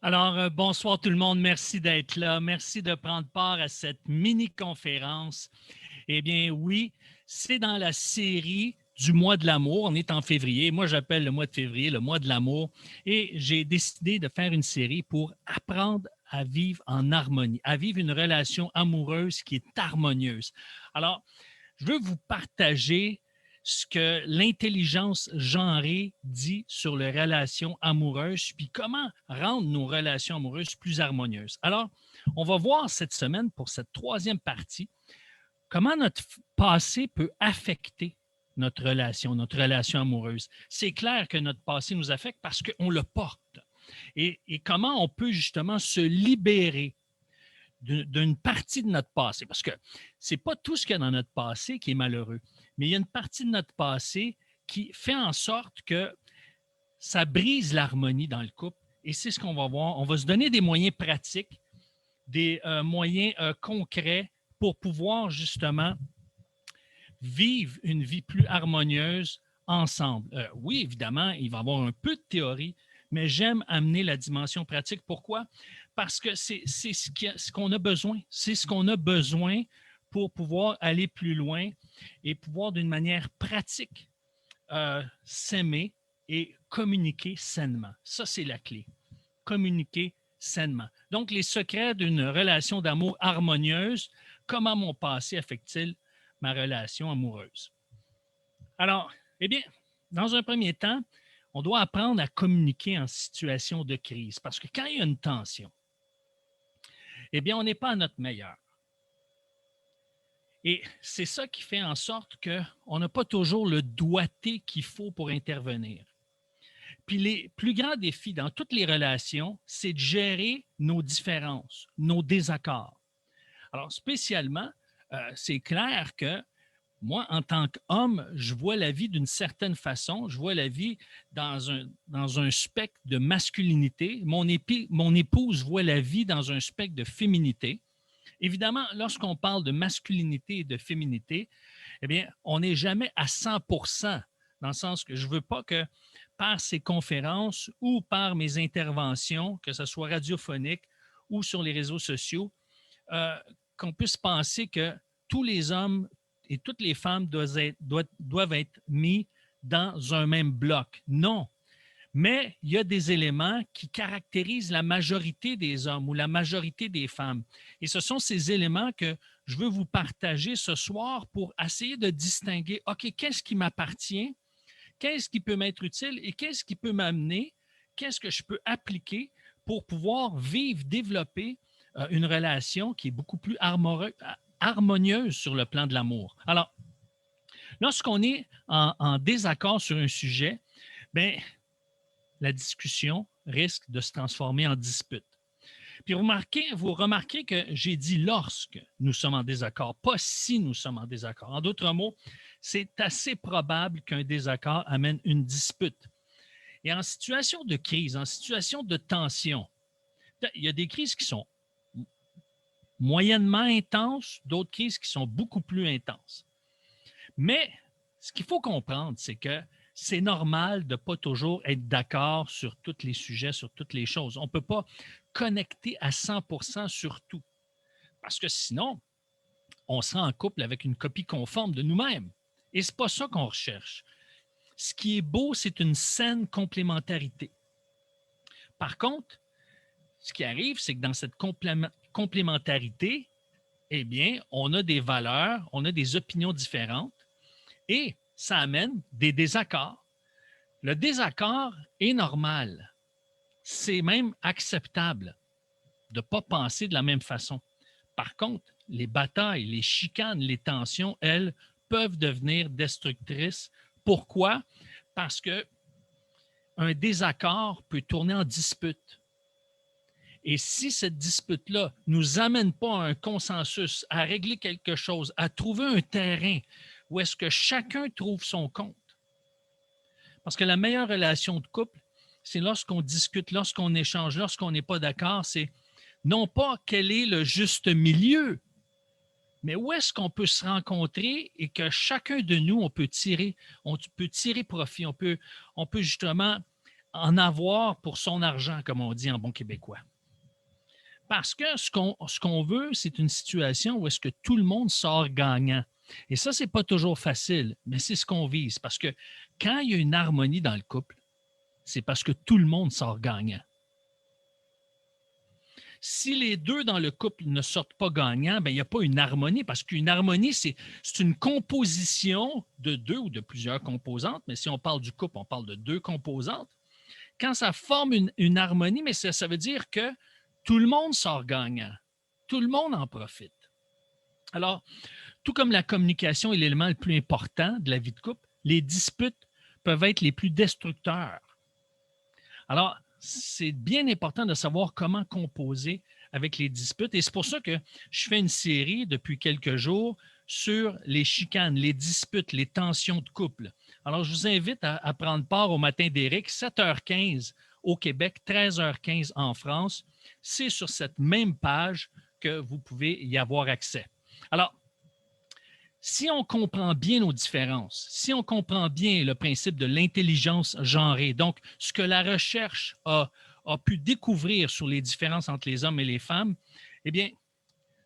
Bonsoir tout le monde. Merci d'être là. Merci de prendre part à cette mini-conférence. Eh bien, oui, c'est dans la série du mois de l'amour. On est en février. Moi, j'appelle le mois de février le mois de l'amour. Et j'ai décidé de faire une série pour apprendre à vivre en harmonie, à vivre une relation amoureuse qui est harmonieuse. Alors, je veux vous partager ce que l'intelligence genrée dit sur les relations amoureuses, puis comment rendre nos relations amoureuses plus harmonieuses. Alors, on va voir cette semaine, pour cette troisième partie, comment notre passé peut affecter notre relation amoureuse. C'est clair que notre passé nous affecte parce qu'on le porte. Et comment on peut justement se libérer d'une partie de notre passé. Parce que ce n'est pas tout ce qu'il y a dans notre passé qui est malheureux, mais il y a une partie de notre passé qui fait en sorte que ça brise l'harmonie dans le couple. Et c'est ce qu'on va voir. On va se donner des moyens pratiques, des moyens concrets pour pouvoir justement vivre une vie plus harmonieuse ensemble. Oui, évidemment, il va y avoir un peu de théorie, mais j'aime amener la dimension pratique. Pourquoi? Parce que c'est ce qu'on a besoin. C'est ce qu'on a besoin pour pouvoir aller plus loin et pouvoir d'une manière pratique s'aimer et communiquer sainement. Ça, c'est la clé. Communiquer sainement. Donc, les secrets d'une relation d'amour harmonieuse, comment mon passé affecte-t-il ma relation amoureuse? Alors, eh bien, dans un premier temps, on doit apprendre à communiquer en situation de crise parce que quand il y a une tension, eh bien, on n'est pas à notre meilleur. Et c'est ça qui fait en sorte qu'on n'a pas toujours le doigté qu'il faut pour intervenir. Puis les plus grands défis dans toutes les relations, c'est de gérer nos différences, nos désaccords. Alors, spécialement, c'est clair que moi, en tant qu'homme, je vois la vie d'une certaine façon. Je vois la vie dans un spectre de masculinité. Mon épouse voit la vie dans un spectre de féminité. Évidemment, lorsqu'on parle de masculinité et de féminité, eh bien, on n'est jamais à 100%, dans le sens que je ne veux pas que par ces conférences ou par mes interventions, que ce soit radiophonique ou sur les réseaux sociaux, qu'on puisse penser que tous les hommes et toutes les femmes doivent être mis dans un même bloc. Non. Mais il y a des éléments qui caractérisent la majorité des hommes ou la majorité des femmes. Et ce sont ces éléments que je veux vous partager ce soir pour essayer de distinguer, OK, qu'est-ce qui m'appartient, qu'est-ce qui peut m'être utile et qu'est-ce qui peut m'amener, qu'est-ce que je peux appliquer pour pouvoir vivre, développer une relation qui est beaucoup plus harmonieuse sur le plan de l'amour. Alors, lorsqu'on est en désaccord sur un sujet, bien, la discussion risque de se transformer en dispute. Puis vous remarquez que j'ai dit lorsque nous sommes en désaccord, pas si nous sommes en désaccord. En d'autres mots, c'est assez probable qu'un désaccord amène une dispute. Et en situation de crise, en situation de tension, il y a des crises qui sont moyennement intenses, d'autres crises qui sont beaucoup plus intenses. Mais ce qu'il faut comprendre, c'est que c'est normal de ne pas toujours être d'accord sur tous les sujets, sur toutes les choses. On ne peut pas connecter à 100% sur tout. Parce que sinon, on sera en couple avec une copie conforme de nous-mêmes. Et ce n'est pas ça qu'on recherche. Ce qui est beau, c'est une saine complémentarité. Par contre, ce qui arrive, c'est que dans cette complémentarité, eh bien, on a des valeurs, on a des opinions différentes et ça amène des désaccords. Le désaccord est normal. C'est même acceptable de ne pas penser de la même façon. Par contre, les batailles, les chicanes, les tensions, elles, peuvent devenir destructrices. Pourquoi? Parce qu'un désaccord peut tourner en dispute. Et si cette dispute-là ne nous amène pas à un consensus, à régler quelque chose, à trouver un terrain où est-ce que chacun trouve son compte. Parce que la meilleure relation de couple, c'est lorsqu'on discute, lorsqu'on échange, lorsqu'on n'est pas d'accord, c'est non pas quel est le juste milieu, mais où est-ce qu'on peut se rencontrer et que chacun de nous, on peut tirer profit, on peut justement en avoir pour son argent, comme on dit en bon québécois. Parce que ce qu'on veut, c'est une situation où est-ce que tout le monde sort gagnant. Et ça, c'est pas toujours facile, mais c'est ce qu'on vise. Parce que quand il y a une harmonie dans le couple, c'est parce que tout le monde sort gagnant. Si les deux dans le couple ne sortent pas gagnants, ben, il n'y a pas une harmonie, parce qu'une harmonie, c'est une composition de deux ou de plusieurs composantes, mais si on parle du couple, on parle de deux composantes. Quand ça forme une harmonie, mais ça veut dire que tout le monde sort gagnant. Tout le monde en profite. Alors, tout comme la communication est l'élément le plus important de la vie de couple, les disputes peuvent être les plus destructeurs. Alors, c'est bien important de savoir comment composer avec les disputes. Et c'est pour ça que je fais une série depuis quelques jours sur les chicanes, les disputes, les tensions de couple. Alors, je vous invite à prendre part au Matin d'Éric, 7h15 au Québec, 13h15 en France. C'est sur cette même page que vous pouvez y avoir accès. Alors, si on comprend bien nos différences, si on comprend bien le principe de l'intelligence genrée, donc ce que la recherche a pu découvrir sur les différences entre les hommes et les femmes, eh bien,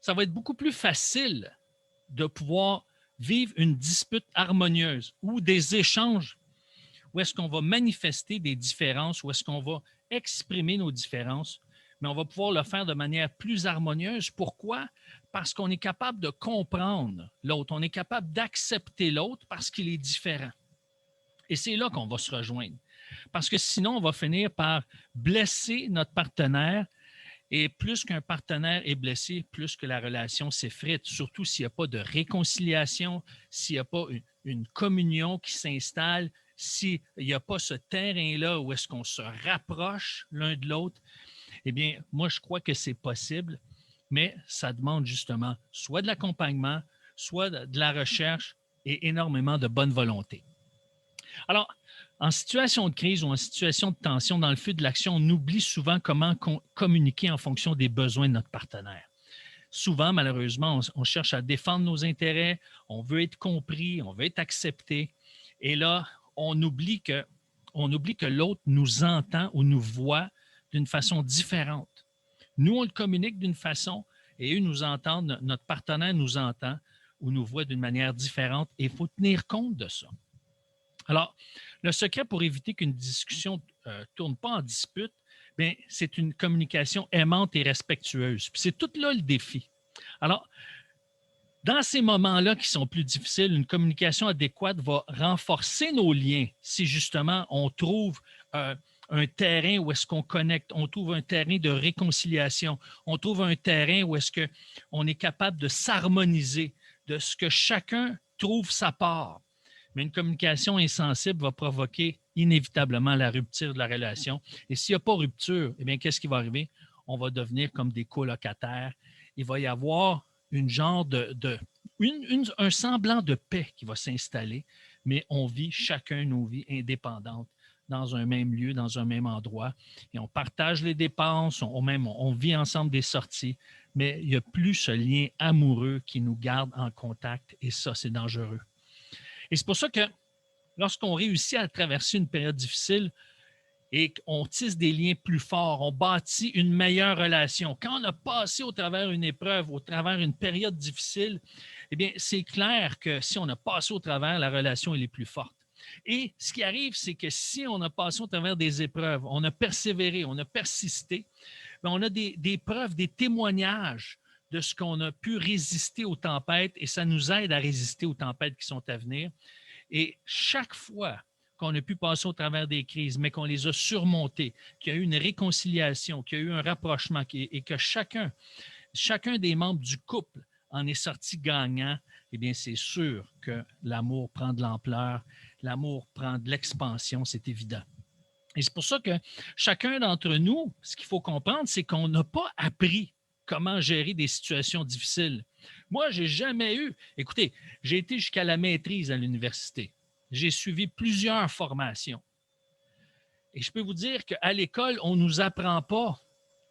ça va être beaucoup plus facile de pouvoir vivre une dispute harmonieuse ou des échanges où est-ce qu'on va manifester des différences, où est-ce qu'on va exprimer nos différences, mais on va pouvoir le faire de manière plus harmonieuse. Pourquoi? Parce qu'on est capable de comprendre l'autre, on est capable d'accepter l'autre parce qu'il est différent. Et c'est là qu'on va se rejoindre. Parce que sinon, on va finir par blesser notre partenaire. Et plus qu'un partenaire est blessé, plus que la relation s'effrite, surtout s'il n'y a pas de réconciliation, s'il n'y a pas une communion qui s'installe, s'il n'y a pas ce terrain-là où est-ce qu'on se rapproche l'un de l'autre. Eh bien, moi, je crois que c'est possible, mais ça demande justement soit de l'accompagnement, soit de la recherche et énormément de bonne volonté. Alors, en situation de crise ou en situation de tension, dans le feu de l'action, on oublie souvent comment communiquer en fonction des besoins de notre partenaire. Souvent, malheureusement, on cherche à défendre nos intérêts, on veut être compris, on veut être accepté. Et là, on oublie que l'autre nous entend ou nous voit d'une façon différente. Nous, on le communique d'une façon et eux nous entendent, notre partenaire nous entend ou nous voit d'une manière différente et il faut tenir compte de ça. Alors, le secret pour éviter qu'une discussion ne tourne pas en dispute, bien, c'est une communication aimante et respectueuse. Puis c'est tout là le défi. Alors, dans ces moments-là qui sont plus difficiles, une communication adéquate va renforcer nos liens si justement on trouve un terrain où est-ce qu'on connecte, on trouve un terrain de réconciliation, on trouve un terrain où est-ce qu'on est capable de s'harmoniser, de ce que chacun trouve sa part. Mais une communication insensible va provoquer inévitablement la rupture de la relation. Et s'il n'y a pas rupture, eh bien, qu'est-ce qui va arriver? On va devenir comme des colocataires. Il va y avoir un semblant de paix qui va s'installer, mais on vit chacun nos vies indépendantes dans un même lieu, dans un même endroit. Et on partage les dépenses, on vit ensemble des sorties, mais il n'y a plus ce lien amoureux qui nous garde en contact. Et ça, c'est dangereux. Et c'est pour ça que lorsqu'on réussit à traverser une période difficile et qu'on tisse des liens plus forts, on bâtit une meilleure relation. Quand on a passé au travers une épreuve, au travers une période difficile, eh bien, c'est clair que si on a passé au travers, la relation elle est plus forte. Et ce qui arrive, c'est que si on a passé au travers des épreuves, on a persévéré, on a persisté, bien, on a des preuves, des témoignages de ce qu'on a pu résister aux tempêtes et ça nous aide à résister aux tempêtes qui sont à venir. Et chaque fois qu'on a pu passer au travers des crises, mais qu'on les a surmontées, qu'il y a eu une réconciliation, qu'il y a eu un rapprochement et que chacun des membres du couple en est sorti gagnant, eh bien, c'est sûr que l'amour prend de l'ampleur, l'amour prend de l'expansion, c'est évident. Et c'est pour ça que chacun d'entre nous, ce qu'il faut comprendre, c'est qu'on n'a pas appris comment gérer des situations difficiles. Moi, je n'ai jamais eu. Écoutez, j'ai été jusqu'à la maîtrise à l'université. J'ai suivi plusieurs formations. Et je peux vous dire qu'à l'école, on ne nous apprend pas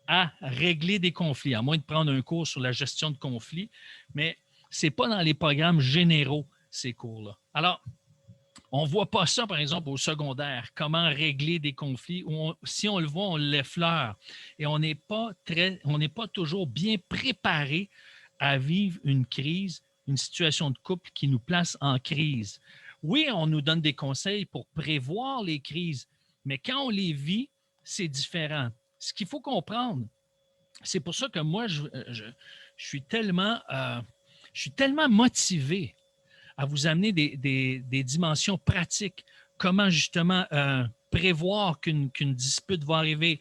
à régler des conflits, à moins de prendre un cours sur la gestion de conflits, mais ce n'est pas dans les programmes généraux, ces cours-là. Alors, On ne voit pas ça, par exemple, au secondaire, comment régler des conflits. Si on le voit, on l'effleure. Et on n'est pas toujours bien préparé à vivre une crise, une situation de couple qui nous place en crise. Oui, on nous donne des conseils pour prévoir les crises, mais quand on les vit, c'est différent. Ce qu'il faut comprendre, c'est pour ça que moi, je suis tellement motivé à vous amener des dimensions pratiques. Comment justement prévoir qu'une dispute va arriver,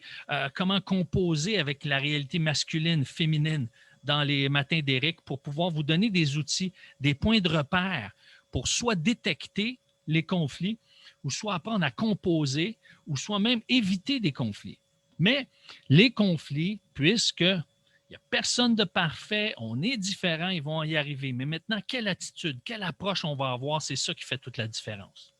comment composer avec la réalité masculine, féminine dans les matins d'Éric pour pouvoir vous donner des outils, des points de repère pour soit détecter les conflits ou soit apprendre à composer ou soit même éviter des conflits. Mais les conflits, puisque il n'y a personne de parfait, on est différent, ils vont y arriver. Mais maintenant, quelle attitude, quelle approche on va avoir, c'est ça qui fait toute la différence.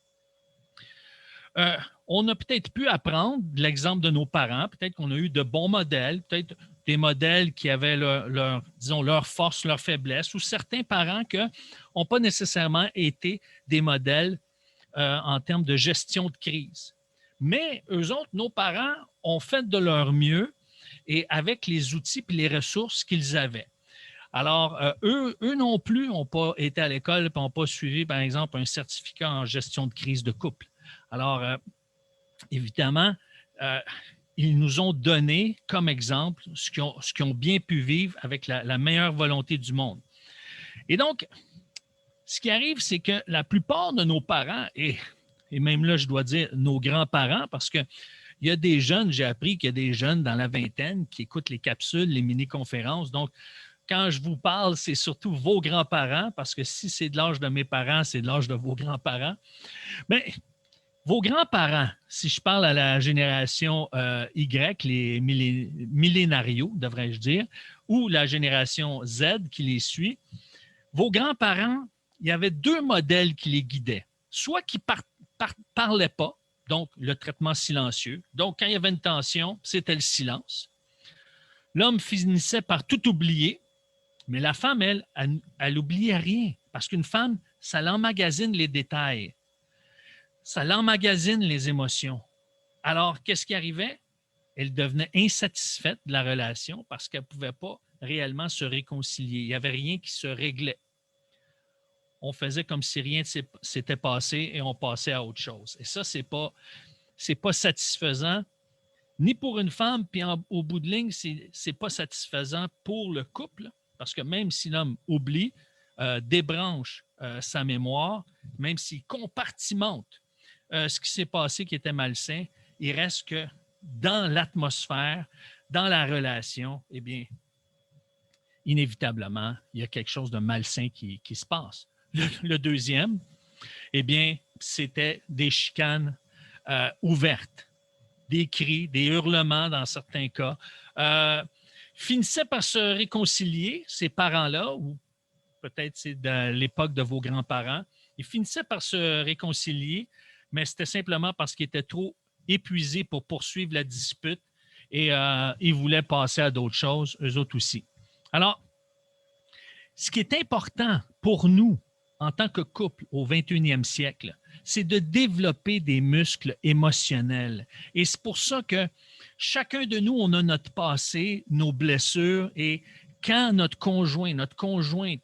On a peut-être pu apprendre de l'exemple de nos parents, peut-être qu'on a eu de bons modèles, peut-être des modèles qui avaient leur force, leur faiblesse, ou certains parents qui n'ont pas nécessairement été des modèles en termes de gestion de crise. Mais eux autres, nos parents, ont fait de leur mieux et avec les outils et les ressources qu'ils avaient. Alors, eux non plus n'ont pas été à l'école et n'ont pas suivi, par exemple, un certificat en gestion de crise de couple. Alors, évidemment, ils nous ont donné comme exemple ce qu'ils ont bien pu vivre avec la meilleure volonté du monde. Et donc, ce qui arrive, c'est que la plupart de nos parents, et même là, je dois dire nos grands-parents, parce que il y a des jeunes, j'ai appris qu'il y a des jeunes dans la vingtaine qui écoutent les capsules, les mini-conférences. Donc, quand je vous parle, c'est surtout vos grands-parents, parce que si c'est de l'âge de mes parents, c'est de l'âge de vos grands-parents. Mais vos grands-parents, si je parle à la génération Y, les millénarios, devrais-je dire, ou la génération Z qui les suit, vos grands-parents, il y avait deux modèles qui les guidaient. Soit qui ne parlaient pas, donc le traitement silencieux. Donc, quand il y avait une tension, c'était le silence. L'homme finissait par tout oublier, mais la femme, elle n'oubliait rien. Parce qu'une femme, ça l'emmagasine les détails. Ça l'emmagasine les émotions. Alors, qu'est-ce qui arrivait? Elle devenait insatisfaite de la relation parce qu'elle ne pouvait pas réellement se réconcilier. Il n'y avait rien qui se réglait. On faisait comme si rien ne s'était passé et on passait à autre chose. Et ça, c'est pas satisfaisant ni pour une femme, puis au bout de ligne, c'est pas satisfaisant pour le couple, parce que même si l'homme oublie, débranche sa mémoire, même s'il compartimente ce qui s'est passé qui était malsain, il reste que dans l'atmosphère, dans la relation, eh bien, inévitablement, il y a quelque chose de malsain qui se passe. Le deuxième, eh bien, c'était des chicanes ouvertes, des cris, des hurlements dans certains cas. Finissaient par se réconcilier, ces parents-là, ou peut-être c'est de l'époque de vos grands-parents, ils finissaient par se réconcilier, mais c'était simplement parce qu'ils étaient trop épuisés pour poursuivre la dispute et ils voulaient passer à d'autres choses, eux autres aussi. Alors, ce qui est important pour nous en tant que couple au 21e siècle, c'est de développer des muscles émotionnels. Et c'est pour ça que chacun de nous, on a notre passé, nos blessures, et quand notre conjoint, notre conjointe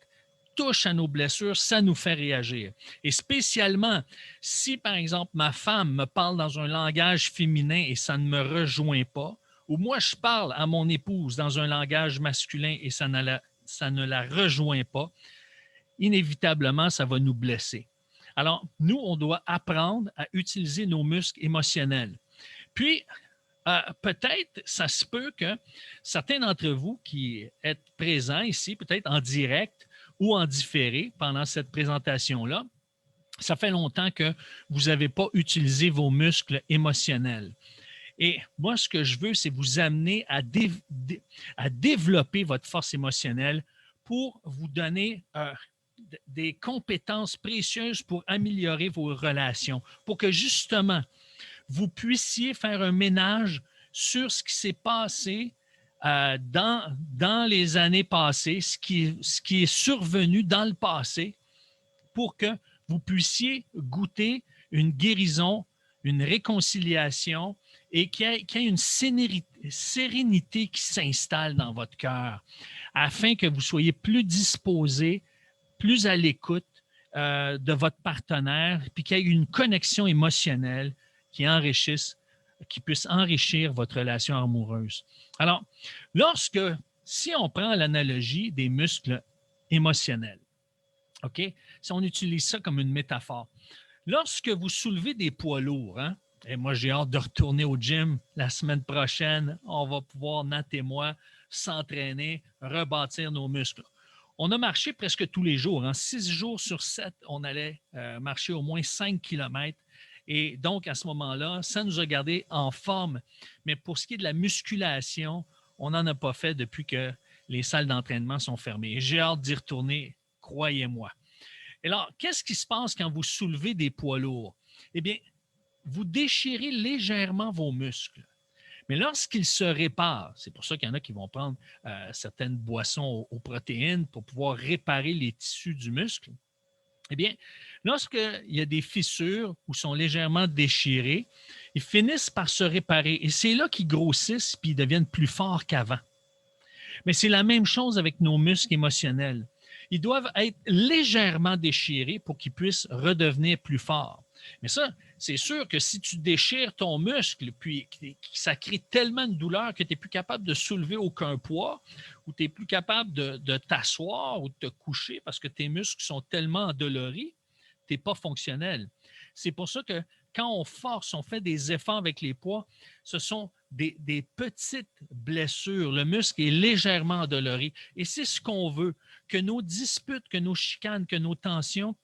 touche à nos blessures, ça nous fait réagir. Et spécialement, si par exemple ma femme me parle dans un langage féminin et ça ne me rejoint pas, ou moi je parle à mon épouse dans un langage masculin et ça ne la rejoint pas, inévitablement, ça va nous blesser. Alors, nous, on doit apprendre à utiliser nos muscles émotionnels. Puis, peut-être, ça se peut que certains d'entre vous qui êtes présents ici, peut-être en direct ou en différé pendant cette présentation-là, ça fait longtemps que vous n'avez pas utilisé vos muscles émotionnels. Et moi, ce que je veux, c'est vous amener à développer votre force émotionnelle pour vous donner des compétences précieuses pour améliorer vos relations, pour que justement, vous puissiez faire un ménage sur ce qui s'est passé dans les années passées, ce qui est survenu dans le passé, pour que vous puissiez goûter une guérison, une réconciliation et qu'il y ait une sérénité qui s'installe dans votre cœur afin que vous soyez plus disposés, plus à l'écoute de votre partenaire, puis qu'il y ait une connexion émotionnelle qui puisse enrichir votre relation amoureuse. Alors, si on prend l'analogie des muscles émotionnels, OK? Si on utilise ça comme une métaphore, lorsque vous soulevez des poids lourds, hein, et moi j'ai hâte de retourner au gym la semaine prochaine, on va pouvoir, Nat et moi, s'entraîner, rebâtir nos muscles. On a marché presque tous les jours. 6 jours sur 7, on allait marcher au moins 5 kilomètres. Et donc, à ce moment-là, ça nous a gardés en forme. Mais pour ce qui est de la musculation, on n'en a pas fait depuis que les salles d'entraînement sont fermées. J'ai hâte d'y retourner, croyez-moi. Et alors, qu'est-ce qui se passe quand vous soulevez des poids lourds? Eh bien, vous déchirez légèrement vos muscles. Mais lorsqu'ils se réparent, c'est pour ça qu'il y en a qui vont prendre certaines boissons aux protéines pour pouvoir réparer les tissus du muscle. Eh bien, lorsqu'il y a des fissures ou sont légèrement déchirées, ils finissent par se réparer. Et c'est là qu'ils grossissent puis ils deviennent plus forts qu'avant. Mais c'est la même chose avec nos muscles émotionnels. Ils doivent être légèrement déchirés pour qu'ils puissent redevenir plus forts. Mais ça, c'est sûr que si tu déchires ton muscle, puis ça crée tellement de douleur que tu n'es plus capable de soulever aucun poids, ou tu n'es plus capable de t'asseoir ou de te coucher parce que tes muscles sont tellement endoloris, tu n'es pas fonctionnel. C'est pour ça que quand on force, on fait des efforts avec les poids, ce sont des petites blessures. Le muscle est légèrement endolori. Et c'est ce qu'on veut, que nos disputes, que nos chicanes, que nos tensions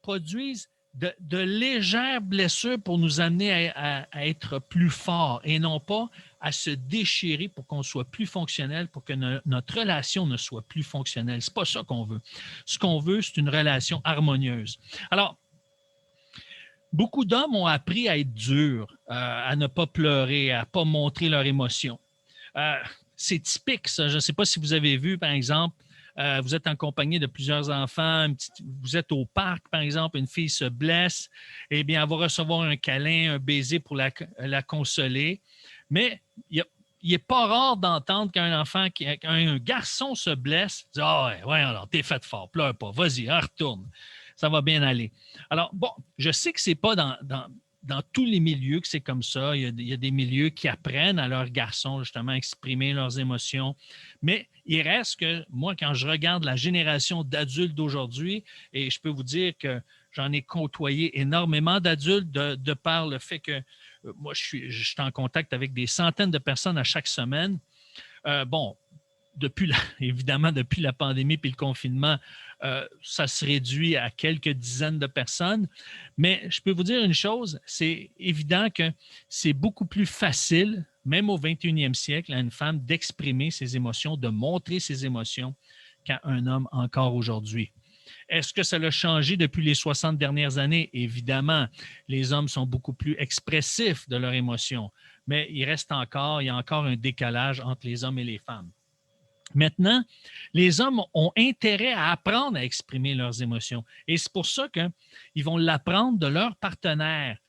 produisent de légères blessures pour nous amener à être plus forts et non pas à se déchirer pour qu'on soit plus fonctionnel, pour que notre relation ne soit plus fonctionnelle. Ce n'est pas ça qu'on veut. Ce qu'on veut, c'est une relation harmonieuse. Alors, beaucoup d'hommes ont appris à être durs, à ne pas pleurer, à ne pas montrer leurs émotions. C'est typique, ça. Je ne sais pas si vous avez vu, par exemple, vous êtes en compagnie de plusieurs enfants, vous êtes au parc, par exemple, une fille se blesse, eh bien, elle va recevoir un câlin, un baiser pour la consoler. Mais il n'est pas rare d'entendre qu'un garçon se blesse, dit « Ah ouais, alors, t'es fait fort, pleure pas, vas-y, retourne. Ça va bien aller. » Alors, bon, je sais que ce n'est pas dans tous les milieux que c'est comme ça. Il y a des milieux qui apprennent à leurs garçons, justement, à exprimer leurs émotions. Mais il reste que, moi, quand je regarde la génération d'adultes d'aujourd'hui, et je peux vous dire que j'en ai côtoyé énormément d'adultes de par le fait que moi, je suis en contact avec des centaines de personnes à chaque semaine. Bon, évidemment, depuis la pandémie et le confinement, ça se réduit à quelques dizaines de personnes. Mais je peux vous dire une chose, c'est évident que c'est beaucoup plus facile, même au 21e siècle, à une femme d'exprimer ses émotions, de montrer ses émotions qu'à un homme encore aujourd'hui. Est-ce que ça l'a changé depuis les 60 dernières années? Évidemment, les hommes sont beaucoup plus expressifs de leurs émotions, mais il y a encore un décalage entre les hommes et les femmes. Maintenant, les hommes ont intérêt à apprendre à exprimer leurs émotions. Et c'est pour ça qu'ils vont l'apprendre de leur partenaire.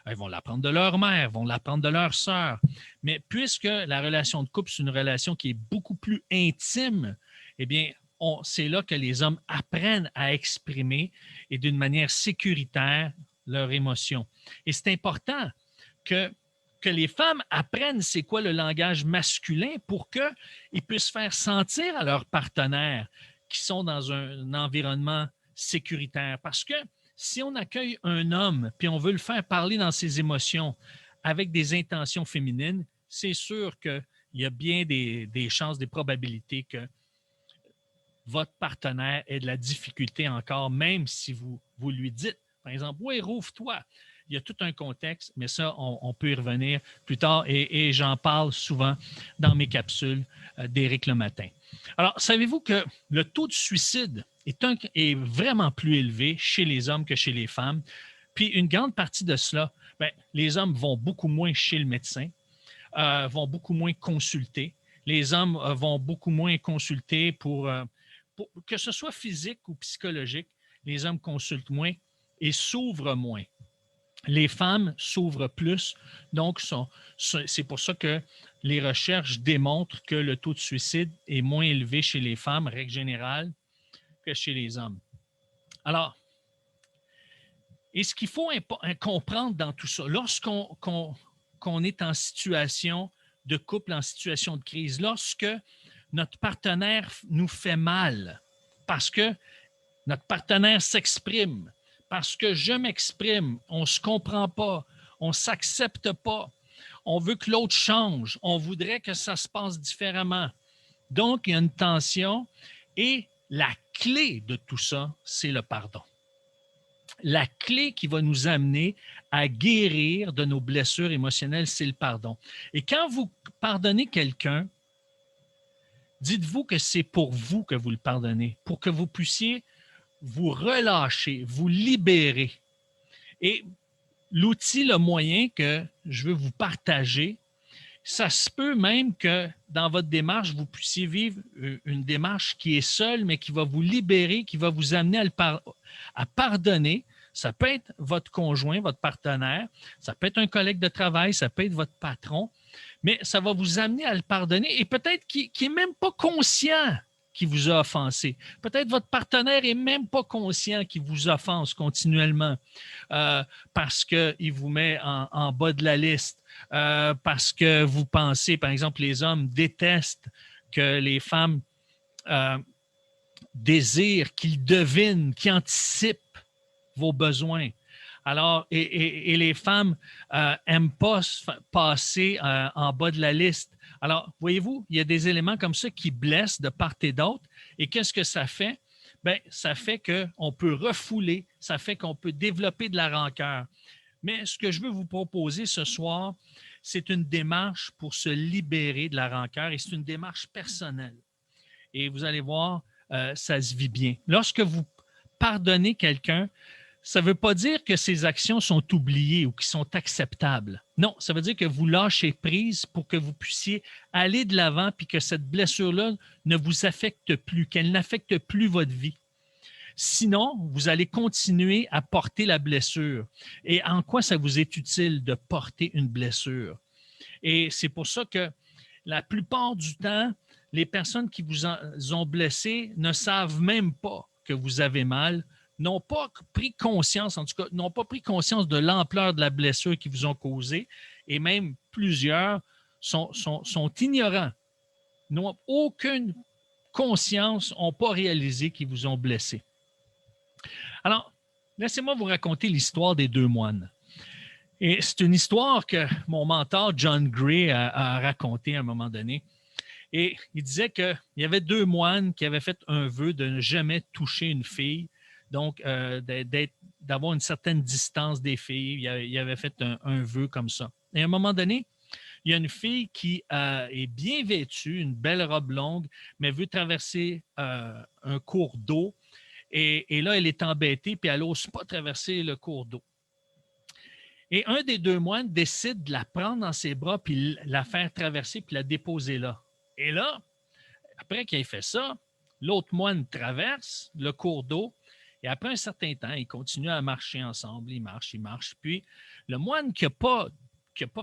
Ils vont l'apprendre de leur mère, ils vont l'apprendre de leur sœur. Mais puisque la relation de couple, c'est une relation qui est beaucoup plus intime, eh bien, c'est là que les hommes apprennent à exprimer et d'une manière sécuritaire leurs émotions. Et c'est important que les femmes apprennent c'est quoi le langage masculin pour qu'ils puissent faire sentir à leurs partenaires qu'ils sont dans un environnement sécuritaire. Parce que si on accueille un homme puis on veut le faire parler dans ses émotions avec des intentions féminines, c'est sûr qu'il y a bien des chances, des probabilités que votre partenaire ait de la difficulté encore, même si vous lui dites, par exemple, « Oui, rouvre-toi ». Il y a tout un contexte, mais ça, on peut y revenir plus tard et j'en parle souvent dans mes capsules d'Éric le matin. Alors, savez-vous que le taux de suicide est vraiment plus élevé chez les hommes que chez les femmes? Puis une grande partie de cela, les hommes vont beaucoup moins chez le médecin, vont beaucoup moins consulter. Les hommes vont beaucoup moins consulter pour que ce soit physique ou psychologique. Les hommes consultent moins et s'ouvrent moins. les femmes s'ouvrent plus. Donc, c'est pour ça que les recherches démontrent que le taux de suicide est moins élevé chez les femmes, règle générale, que chez les hommes. Alors, et ce qu'il faut comprendre dans tout ça, lorsqu'on est en situation de couple, en situation de crise, lorsque notre partenaire nous fait mal, parce que notre partenaire s'exprime, parce que je m'exprime, on ne se comprend pas, on ne s'accepte pas, on veut que l'autre change, on voudrait que ça se passe différemment. Donc, il y a une tension et la clé de tout ça, c'est le pardon. La clé qui va nous amener à guérir de nos blessures émotionnelles, c'est le pardon. Et quand vous pardonnez quelqu'un, dites-vous que c'est pour vous que vous le pardonnez, pour que vous puissiez vous relâcher, vous libérer. Et l'outil, le moyen que je veux vous partager, ça se peut même que dans votre démarche, vous puissiez vivre une démarche qui est seule, mais qui va vous libérer, qui va vous amener à pardonner. Ça peut être votre conjoint, votre partenaire, ça peut être un collègue de travail, ça peut être votre patron, mais ça va vous amener à le pardonner et peut-être qu'il n'est même pas conscient qu'il vous a offensé. Peut-être votre partenaire n'est même pas conscient qu'il vous offense continuellement parce qu'il vous met en bas de la liste, parce que vous pensez, par exemple, les hommes détestent que les femmes désirent, qu'ils devinent, qu'ils anticipent vos besoins. Alors, et les femmes n'aiment pas passer en bas de la liste. Alors, voyez-vous, il y a des éléments comme ça qui blessent de part et d'autre. Et qu'est-ce que ça fait? Bien, ça fait qu'on peut refouler, ça fait qu'on peut développer de la rancœur. Mais ce que je veux vous proposer ce soir, c'est une démarche pour se libérer de la rancœur et c'est une démarche personnelle. Et vous allez voir, ça se vit bien. Lorsque vous pardonnez quelqu'un, ça ne veut pas dire que ces actions sont oubliées ou qui sont acceptables. Non, ça veut dire que vous lâchez prise pour que vous puissiez aller de l'avant puis que cette blessure-là ne vous affecte plus, qu'elle n'affecte plus votre vie. Sinon, vous allez continuer à porter la blessure. Et en quoi ça vous est utile de porter une blessure? Et c'est pour ça que la plupart du temps, les personnes qui vous ont blessé ne savent même pas que vous avez mal, n'ont pas pris conscience, en tout cas, n'ont pas pris conscience de l'ampleur de la blessure qu'ils vous ont causée, et même plusieurs sont ignorants, n'ont aucune conscience, n'ont pas réalisé qu'ils vous ont blessé. Alors, laissez-moi vous raconter l'histoire des deux moines. Et c'est une histoire que mon mentor John Gray a racontée à un moment donné. Et il disait qu'il y avait deux moines qui avaient fait un vœu de ne jamais toucher une fille, donc d'avoir une certaine distance des filles. Il avait fait un vœu comme ça. Et à un moment donné, il y a une fille qui est bien vêtue, une belle robe longue, mais veut traverser un cours d'eau. Et là, elle est embêtée, puis elle n'ose pas traverser le cours d'eau. Et un des deux moines décide de la prendre dans ses bras, puis la faire traverser, puis la déposer là. Et là, après qu'il ait fait ça, l'autre moine traverse le cours d'eau, et après un certain temps, ils continuent à marcher ensemble, ils marchent. Puis le moine qui n'a pas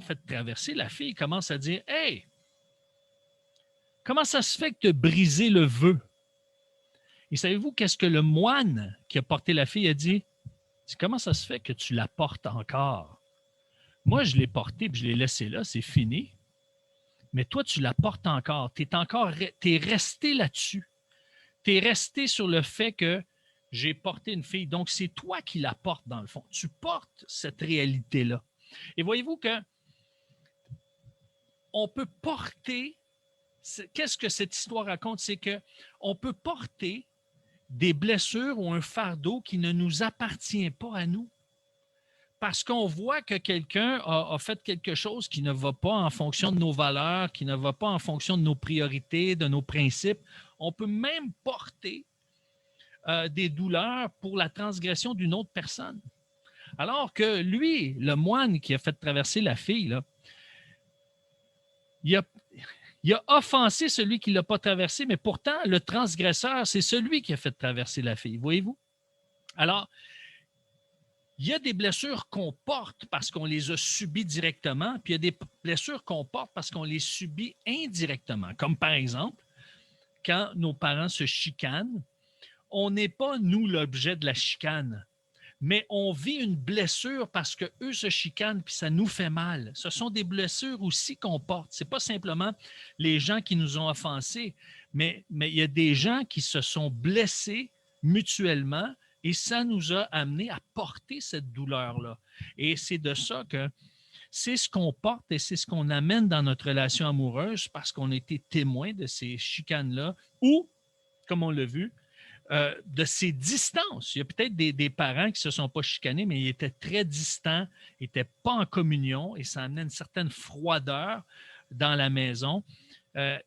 fait traverser, la fille commence à dire « Hey, comment ça se fait que tu as brisé le vœu? » Et savez-vous qu'est-ce que le moine qui a porté la fille a dit? Comment ça se fait que tu la portes encore? Moi, je l'ai portée et je l'ai laissée là, c'est fini. Mais toi, tu la portes encore. Tu es resté là-dessus. Tu es resté sur le fait que j'ai porté une fille. Donc, c'est toi qui la portes dans le fond. Tu portes cette réalité-là. Et voyez-vous que on peut porter, qu'est-ce que cette histoire raconte? C'est qu'on peut porter des blessures ou un fardeau qui ne nous appartient pas à nous. Parce qu'on voit que quelqu'un a fait quelque chose qui ne va pas en fonction de nos valeurs, qui ne va pas en fonction de nos priorités, de nos principes. On peut même porter des douleurs pour la transgression d'une autre personne. Alors que lui, le moine qui a fait traverser la fille, là, il a offensé celui qui ne l'a pas traversé, mais pourtant, le transgresseur, c'est celui qui a fait traverser la fille. Voyez-vous? Alors, Il y a des blessures qu'on porte parce qu'on les a subies directement, puis il y a des blessures qu'on porte parce qu'on les subit indirectement. Comme par exemple, quand nos parents se chicanent, on n'est pas, nous, l'objet de la chicane, mais on vit une blessure parce qu'eux se chicanent puis ça nous fait mal. Ce sont des blessures aussi qu'on porte. Ce n'est pas simplement les gens qui nous ont offensés, mais il y a des gens qui se sont blessés mutuellement et ça nous a amené à porter cette douleur-là. Et c'est de ça que c'est ce qu'on porte et c'est ce qu'on amène dans notre relation amoureuse parce qu'on a été témoin de ces chicanes-là ou, comme on l'a vu, de ces distances. Il y a peut-être des parents qui ne se sont pas chicanés, mais ils étaient très distants, ils n'étaient pas en communion et ça amenait une certaine froideur dans la maison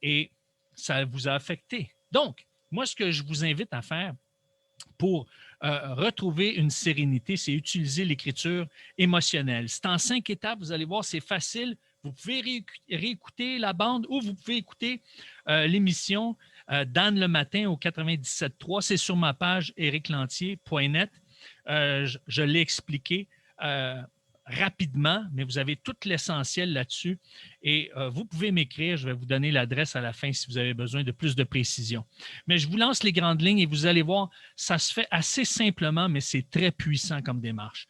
et ça vous a affecté. Donc, moi, ce que je vous invite à faire pour retrouver une sérénité, c'est utiliser l'écriture émotionnelle. C'est en 5 étapes, vous allez voir, c'est facile. Vous pouvez réécouter la bande ou vous pouvez écouter l'émission Dan le matin au 97.3. C'est sur ma page ericlantier.net. Je l'ai expliqué rapidement, mais vous avez tout l'essentiel là-dessus. Et vous pouvez m'écrire, je vais vous donner l'adresse à la fin si vous avez besoin de plus de précision. Mais je vous lance les grandes lignes et vous allez voir, ça se fait assez simplement, mais c'est très puissant comme démarche.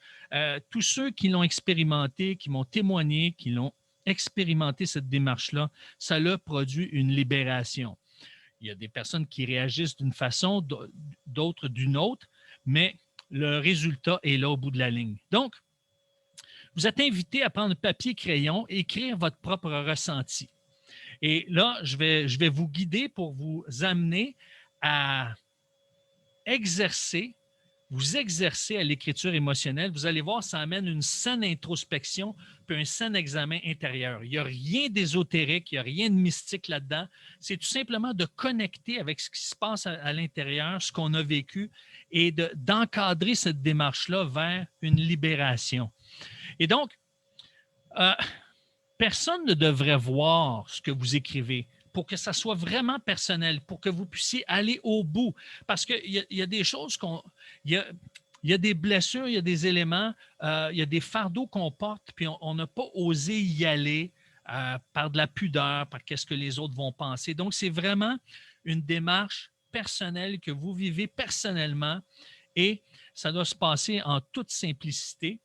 Tous ceux qui l'ont expérimenté, qui m'ont témoigné, qui l'ont expérimenté cette démarche-là, ça leur produit une libération. Il y a des personnes qui réagissent d'une façon, d'autres d'une autre, mais le résultat est là au bout de la ligne. Donc, vous êtes invité à prendre papier, crayon et écrire votre propre ressenti. Et là, je vais vous guider pour vous amener à vous exercer à l'écriture émotionnelle. Vous allez voir, ça amène une saine introspection puis un sain examen intérieur. Il n'y a rien d'ésotérique, il n'y a rien de mystique là-dedans. C'est tout simplement de connecter avec ce qui se passe à l'intérieur, ce qu'on a vécu, et d'encadrer cette démarche-là vers une libération. Et donc, personne ne devrait voir ce que vous écrivez pour que ça soit vraiment personnel, pour que vous puissiez aller au bout. Parce qu'il y a des choses il y a des blessures, il y a des éléments, il y a des fardeaux qu'on porte, puis on n'a pas osé y aller par de la pudeur, par qu'est-ce que les autres vont penser. Donc, c'est vraiment une démarche personnelle que vous vivez personnellement et ça doit se passer en toute simplicité.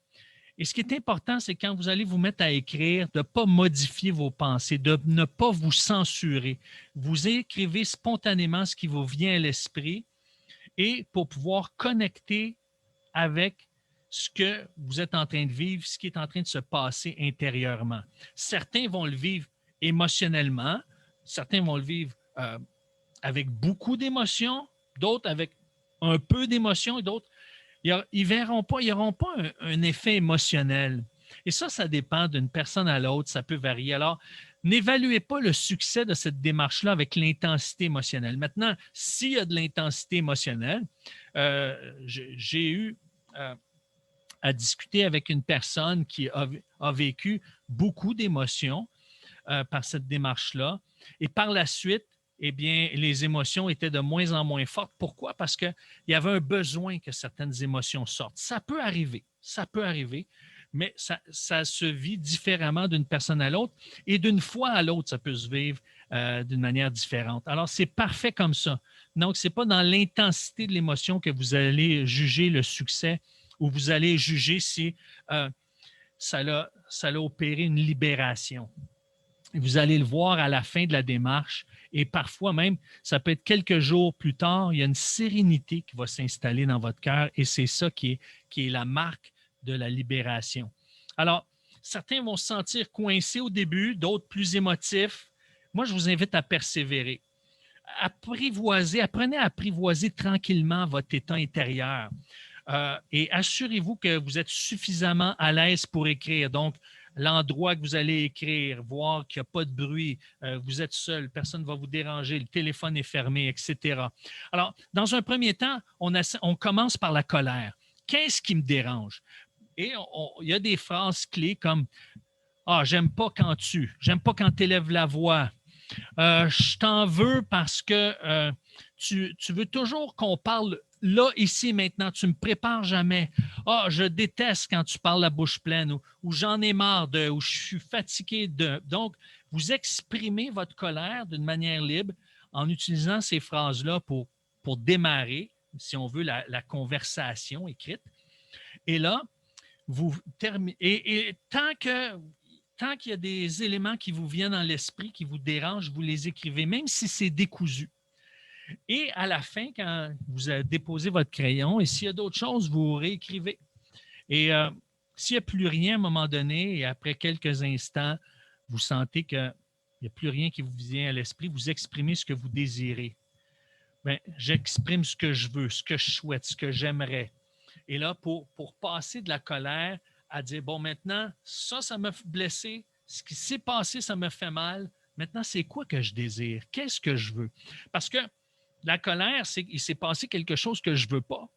Et ce qui est important, c'est quand vous allez vous mettre à écrire, de ne pas modifier vos pensées, de ne pas vous censurer. Vous écrivez spontanément ce qui vous vient à l'esprit et pour pouvoir connecter avec ce que vous êtes en train de vivre, ce qui est en train de se passer intérieurement. Certains vont le vivre émotionnellement, certains vont le vivre avec beaucoup d'émotions, d'autres avec un peu d'émotions et d'autres ils verront pas, ils n'auront pas un effet émotionnel. Et ça dépend d'une personne à l'autre, ça peut varier. Alors, n'évaluez pas le succès de cette démarche-là avec l'intensité émotionnelle. Maintenant, s'il y a de l'intensité émotionnelle, j'ai eu à discuter avec une personne qui a vécu beaucoup d'émotions par cette démarche-là. Et par la suite, eh bien, les émotions étaient de moins en moins fortes. Pourquoi? Parce qu'il y avait un besoin que certaines émotions sortent. Ça peut arriver, mais ça se vit différemment d'une personne à l'autre et d'une fois à l'autre, ça peut se vivre d'une manière différente. Alors, c'est parfait comme ça. Donc, ce n'est pas dans l'intensité de l'émotion que vous allez juger le succès ou vous allez juger si ça a opéré une libération. Vous allez le voir à la fin de la démarche et parfois même, ça peut être quelques jours plus tard, il y a une sérénité qui va s'installer dans votre cœur et c'est ça qui est la marque de la libération. Alors, certains vont se sentir coincés au début, d'autres plus émotifs. Moi, je vous invite à persévérer. Apprenez à apprivoiser tranquillement votre état intérieur et assurez-vous que vous êtes suffisamment à l'aise pour écrire. Donc, l'endroit que vous allez écrire, voir qu'il n'y a pas de bruit, vous êtes seul, personne ne va vous déranger, le téléphone est fermé, etc. Alors, dans un premier temps, on commence par la colère. Qu'est-ce qui me dérange? Et il y a des phrases clés comme « Ah, j'aime pas quand tu élèves la voix. Je t'en veux parce que tu veux toujours qu'on parle là, ici, maintenant, tu me prépares jamais. Ah, je déteste quand tu parles la bouche pleine ou j'en ai marre de, ou je suis fatigué de. Donc, vous exprimez votre colère d'une manière libre en utilisant ces phrases-là pour démarrer, si on veut, la conversation écrite. Et là, vous terminez. Et tant qu'il y a des éléments qui vous viennent dans l'esprit, qui vous dérangent, vous les écrivez, même si c'est décousu. Et à la fin, quand vous avez déposé votre crayon, et s'il y a d'autres choses, vous réécrivez. Et s'il n'y a plus rien à un moment donné, et après quelques instants, vous sentez qu'il n'y a plus rien qui vous vient à l'esprit, vous exprimez ce que vous désirez. Bien, j'exprime ce que je veux, ce que je souhaite, ce que j'aimerais. Et là, pour passer de la colère à dire, bon, maintenant, ça m'a blessé, ce qui s'est passé, ça me fait mal. Maintenant, c'est quoi que je désire? Qu'est-ce que je veux? Parce que la colère, c'est qu'il s'est passé quelque chose que je ne veux pas.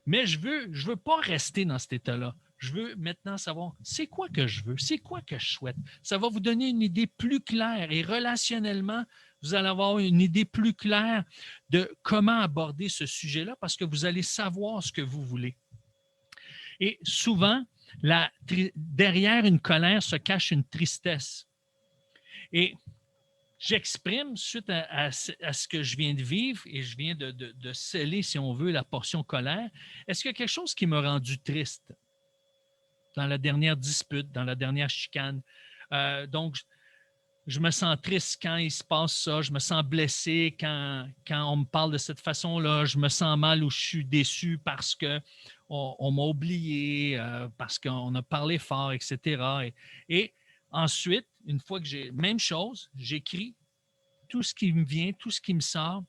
Mais je veux pas rester dans cet état-là. Je veux maintenant savoir c'est quoi que je veux, c'est quoi que je souhaite. Ça va vous donner une idée plus claire et relationnellement, vous allez avoir une idée plus claire de comment aborder ce sujet-là parce que vous allez savoir ce que vous voulez. Et souvent, derrière une colère se cache une tristesse. Et j'exprime, suite à ce que je viens de vivre, et je viens de sceller, si on veut, la portion colère, est-ce qu'il y a quelque chose qui m'a rendu triste dans la dernière dispute, dans la dernière chicane? Donc, je me sens triste quand il se passe ça, je me sens blessé quand on me parle de cette façon-là, je me sens mal ou je suis déçu parce qu'on m'a oublié, parce qu'on a parlé fort, etc. Et ensuite, une fois que même chose, j'écris tout ce qui me vient, tout ce qui me sort,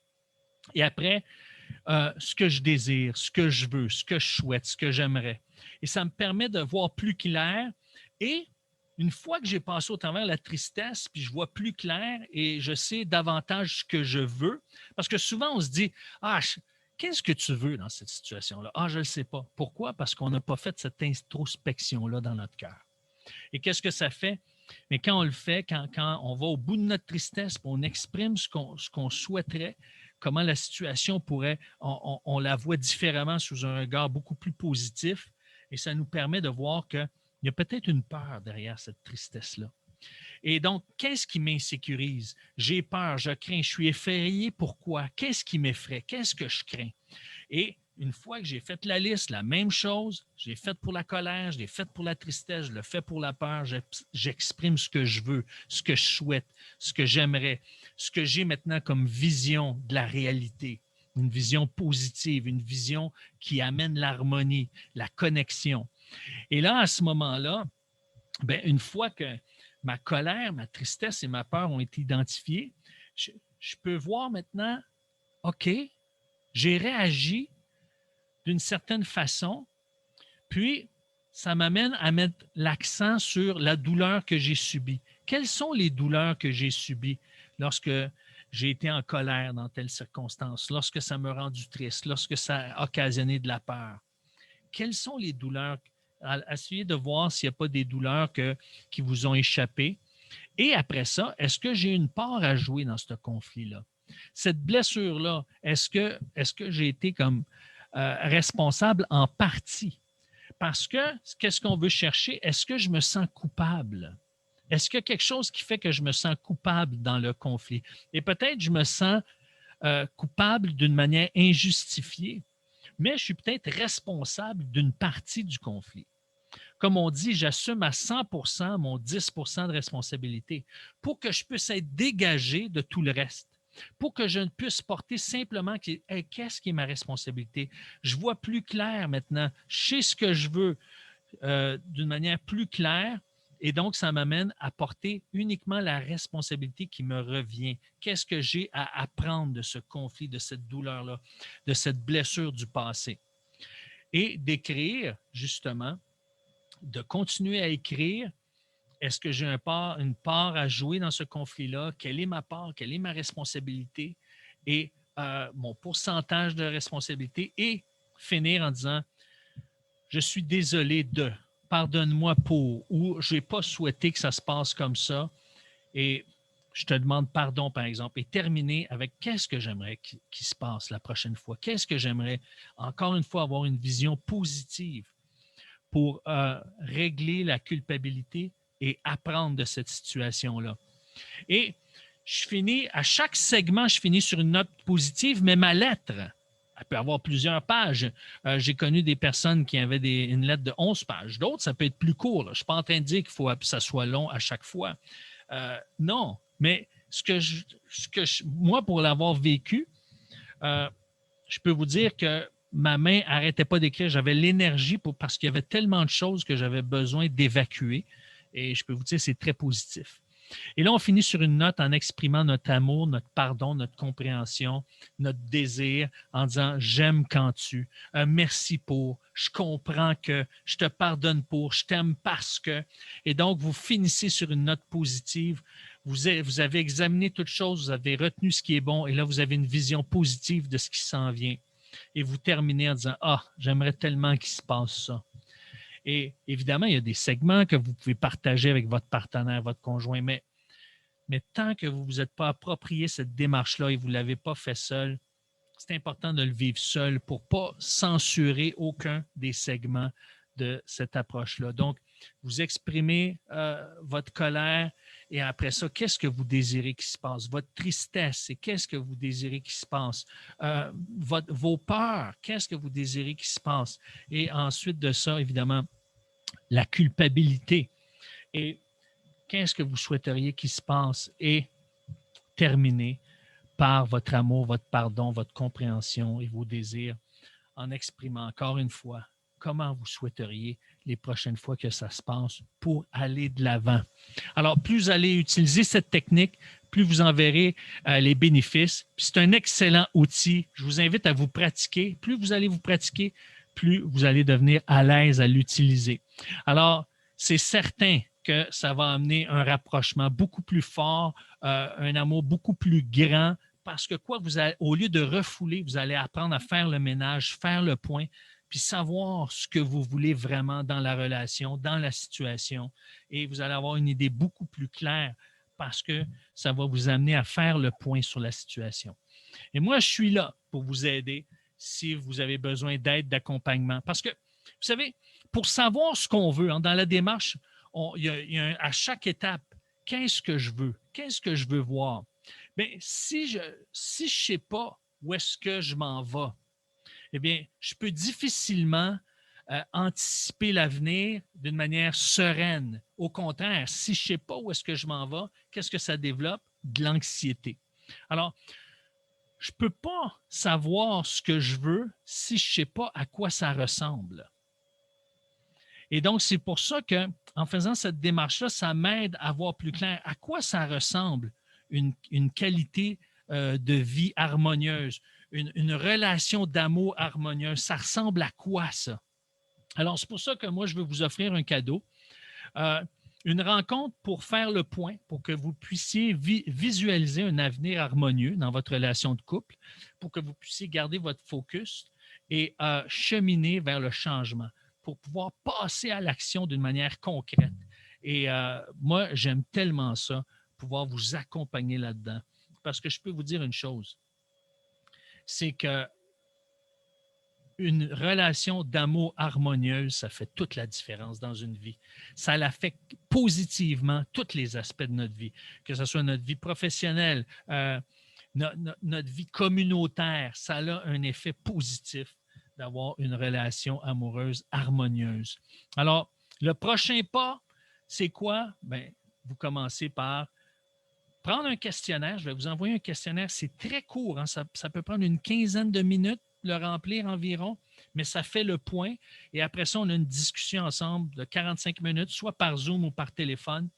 et après, ce que je désire, ce que je veux, ce que je souhaite, ce que j'aimerais. Et ça me permet de voir plus clair et une fois que j'ai passé au travers la tristesse, puis je vois plus clair et je sais davantage ce que je veux, parce que souvent on se dit, ah, qu'est-ce que tu veux dans cette situation-là? Ah, je ne le sais pas. Pourquoi? Parce qu'on n'a pas fait cette introspection-là dans notre cœur. Et qu'est-ce que ça fait? Mais quand on le fait, quand on va au bout de notre tristesse, on exprime ce qu'on souhaiterait, comment la situation pourrait, on la voit différemment sous un regard beaucoup plus positif, et ça nous permet de voir qu'il y a peut-être une peur derrière cette tristesse-là. Et donc, qu'est-ce qui m'insécurise? J'ai peur, je crains, je suis effrayé. Pourquoi? Qu'est-ce qui m'effraie? Qu'est-ce que je crains? Et une fois que j'ai fait la liste, la même chose, je l'ai faite pour la colère, je l'ai faite pour la tristesse, je le fais pour la peur, j'exprime ce que je veux, ce que je souhaite, ce que j'aimerais, ce que j'ai maintenant comme vision de la réalité, une vision positive, une vision qui amène l'harmonie, la connexion. Et là, à ce moment-là, bien, une fois que ma colère, ma tristesse et ma peur ont été identifiées, je peux voir maintenant, OK, j'ai réagi d'une certaine façon, puis ça m'amène à mettre l'accent sur la douleur que j'ai subie. Quelles sont les douleurs que j'ai subies lorsque j'ai été en colère dans telle circonstance, lorsque ça m'a rendu triste, lorsque ça a occasionné de la peur? Quelles sont les douleurs? Essayez de voir s'il n'y a pas des douleurs qui vous ont échappé. Et après ça, est-ce que j'ai une part à jouer dans ce conflit-là? Cette blessure-là, est-ce que j'ai été comme responsable en partie? Parce que qu'est-ce qu'on veut chercher? Est-ce que je me sens coupable? Est-ce qu'il y a quelque chose qui fait que je me sens coupable dans le conflit? Et peut-être je me sens coupable d'une manière injustifiée, mais je suis peut-être responsable d'une partie du conflit. Comme on dit, j'assume à 100% mon 10% de responsabilité pour que je puisse être dégagé de tout le reste, pour que je ne puisse porter simplement qu'est-ce qui est ma responsabilité. Je vois plus clair maintenant, je sais ce que je veux d'une manière plus claire et donc ça m'amène à porter uniquement la responsabilité qui me revient. Qu'est-ce que j'ai à apprendre de ce conflit, de cette douleur-là, de cette blessure du passé? Et d'écrire justement, de continuer à écrire. Est-ce que j'ai une part à jouer dans ce conflit-là? Quelle est ma part? Quelle est ma responsabilité? Et mon pourcentage de responsabilité? Et finir en disant, je suis désolé de, pardonne-moi pour, ou je n'ai pas souhaité que ça se passe comme ça. Et je te demande pardon, par exemple, et terminer avec qu'est-ce que j'aimerais qui se passe la prochaine fois? Qu'est-ce que j'aimerais, encore une fois, avoir une vision positive pour régler la culpabilité et apprendre de cette situation-là. Et je finis, à chaque segment, je finis sur une note positive, mais ma lettre, elle peut avoir plusieurs pages. J'ai connu des personnes qui avaient une lettre de 11 pages. D'autres, ça peut être plus court. Là. Je ne suis pas en train de dire qu'il faut que ça soit long à chaque fois. Non, mais moi, pour l'avoir vécu, je peux vous dire que ma main n'arrêtait pas d'écrire. J'avais l'énergie parce qu'il y avait tellement de choses que j'avais besoin d'évacuer. Et je peux vous dire, c'est très positif. Et là, on finit sur une note en exprimant notre amour, notre pardon, notre compréhension, notre désir, en disant « j'aime quand tu merci pour, je comprends que, je te pardonne pour, je t'aime parce que ». Et donc, vous finissez sur une note positive. Vous avez examiné toute chose, vous avez retenu ce qui est bon et là, vous avez une vision positive de ce qui s'en vient. Et vous terminez en disant « ah, j'aimerais tellement qu'il se passe ça ». Et évidemment, il y a des segments que vous pouvez partager avec votre partenaire, votre conjoint, mais tant que vous ne vous êtes pas approprié cette démarche-là et vous ne l'avez pas fait seul, c'est important de le vivre seul pour ne pas censurer aucun des segments de cette approche-là. Donc, vous exprimez votre colère et après ça, qu'est-ce que vous désirez qu'il se passe? Votre tristesse, et qu'est-ce que vous désirez qu'il se passe? Vos peurs, qu'est-ce que vous désirez qu'il se passe? Et ensuite de ça, évidemment, la culpabilité. Et qu'est-ce que vous souhaiteriez qu'il se passe? Et terminer par votre amour, votre pardon, votre compréhension et vos désirs en exprimant encore une fois comment vous souhaiteriez les prochaines fois que ça se passe pour aller de l'avant. Alors, plus vous allez utiliser cette technique, plus vous en verrez les bénéfices. C'est un excellent outil. Je vous invite à vous pratiquer. Plus vous allez vous pratiquer, plus vous allez devenir à l'aise à l'utiliser. Alors, c'est certain que ça va amener un rapprochement beaucoup plus fort, un amour beaucoup plus grand, parce que au lieu de refouler, vous allez apprendre à faire le ménage, faire le point, puis savoir ce que vous voulez vraiment dans la relation, dans la situation, et vous allez avoir une idée beaucoup plus claire parce que ça va vous amener à faire le point sur la situation. Et moi, je suis là pour vous aider si vous avez besoin d'aide, d'accompagnement. Parce que, vous savez, pour savoir ce qu'on veut, dans la démarche, il y a à chaque étape, qu'est-ce que je veux? Qu'est-ce que je veux voir? Bien, si je ne sais pas où est-ce que je m'en vais, eh bien, je peux difficilement anticiper l'avenir d'une manière sereine. Au contraire, si je ne sais pas où est-ce que je m'en vais, qu'est-ce que ça développe? De l'anxiété. Alors, je ne peux pas savoir ce que je veux si je ne sais pas à quoi ça ressemble. Et donc, c'est pour ça qu'en faisant cette démarche-là, ça m'aide à voir plus clair à quoi ça ressemble une qualité de vie harmonieuse, une relation d'amour harmonieuse. Ça ressemble à quoi ça? Alors, c'est pour ça que moi, je veux vous offrir un cadeau. Une rencontre pour faire le point, pour que vous puissiez visualiser un avenir harmonieux dans votre relation de couple, pour que vous puissiez garder votre focus et cheminer vers le changement, pour pouvoir passer à l'action d'une manière concrète. Et moi, j'aime tellement ça, pouvoir vous accompagner là-dedans. Parce que je peux vous dire une chose, c'est que une relation d'amour harmonieuse, ça fait toute la différence dans une vie. Ça l'affecte positivement tous les aspects de notre vie, que ce soit notre vie professionnelle, notre vie communautaire. Ça a un effet positif d'avoir une relation amoureuse harmonieuse. Alors, le prochain pas, c'est quoi? Bien, vous commencez par prendre un questionnaire. Je vais vous envoyer un questionnaire. C'est très court. Hein? Ça peut prendre une quinzaine de minutes le remplir environ, mais ça fait le point. Et après ça, on a une discussion ensemble de 45 minutes, soit par Zoom ou par téléphone.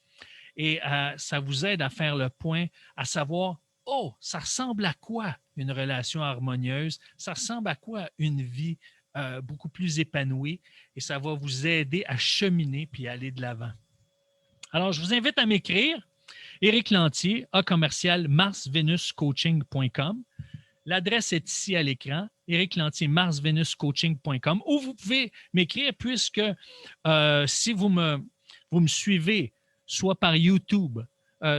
Et ça vous aide à faire le point, à savoir, oh, ça ressemble à quoi une relation harmonieuse? Ça ressemble à quoi une vie beaucoup plus épanouie? Et ça va vous aider à cheminer puis à aller de l'avant. Alors, je vous invite à m'écrire. Éric Lantier, @marsvenuscoaching.com. L'adresse est ici à l'écran, Éric Lantier, marsvenuscoaching.com, ou vous pouvez m'écrire puisque si vous me suivez, soit par YouTube,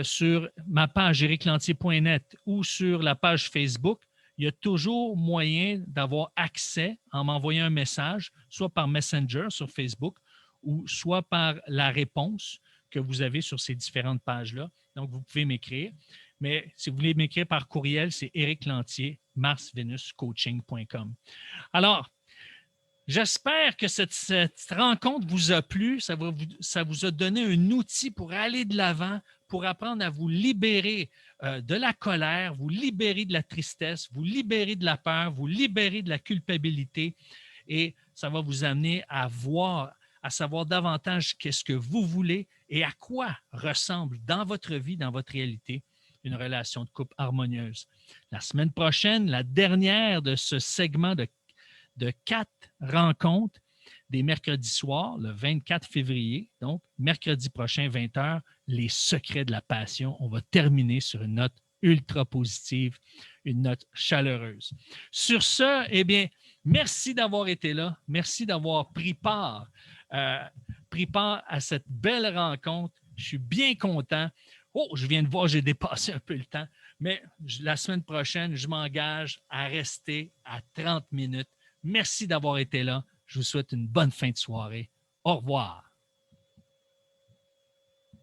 sur ma page ériclantier.net ou sur la page Facebook, il y a toujours moyen d'avoir accès en m'envoyant un message, soit par Messenger sur Facebook ou soit par la réponse que vous avez sur ces différentes pages-là. Donc, vous pouvez m'écrire. Mais si vous voulez m'écrire par courriel, c'est Éric Lantier, marsvenuscoaching.com. Alors, j'espère que cette rencontre vous a plu. Ça vous a donné un outil pour aller de l'avant, pour apprendre à vous libérer de la colère, vous libérer de la tristesse, vous libérer de la peur, vous libérer de la culpabilité. Et ça va vous amener à voir, à savoir davantage qu'est-ce que vous voulez et à quoi ressemble dans votre vie, dans votre réalité, une relation de couple harmonieuse. La semaine prochaine, la dernière de ce segment de 4 rencontres des mercredis soirs, le 24 février, donc mercredi prochain, 20h, les secrets de la passion. On va terminer sur une note ultra positive, une note chaleureuse. Sur ce, eh bien, merci d'avoir été là. Merci d'avoir pris part à cette belle rencontre. Je suis bien content. Oh, je viens de voir, j'ai dépassé un peu le temps, mais la semaine prochaine, je m'engage à rester à 30 minutes. Merci d'avoir été là. Je vous souhaite une bonne fin de soirée. Au revoir.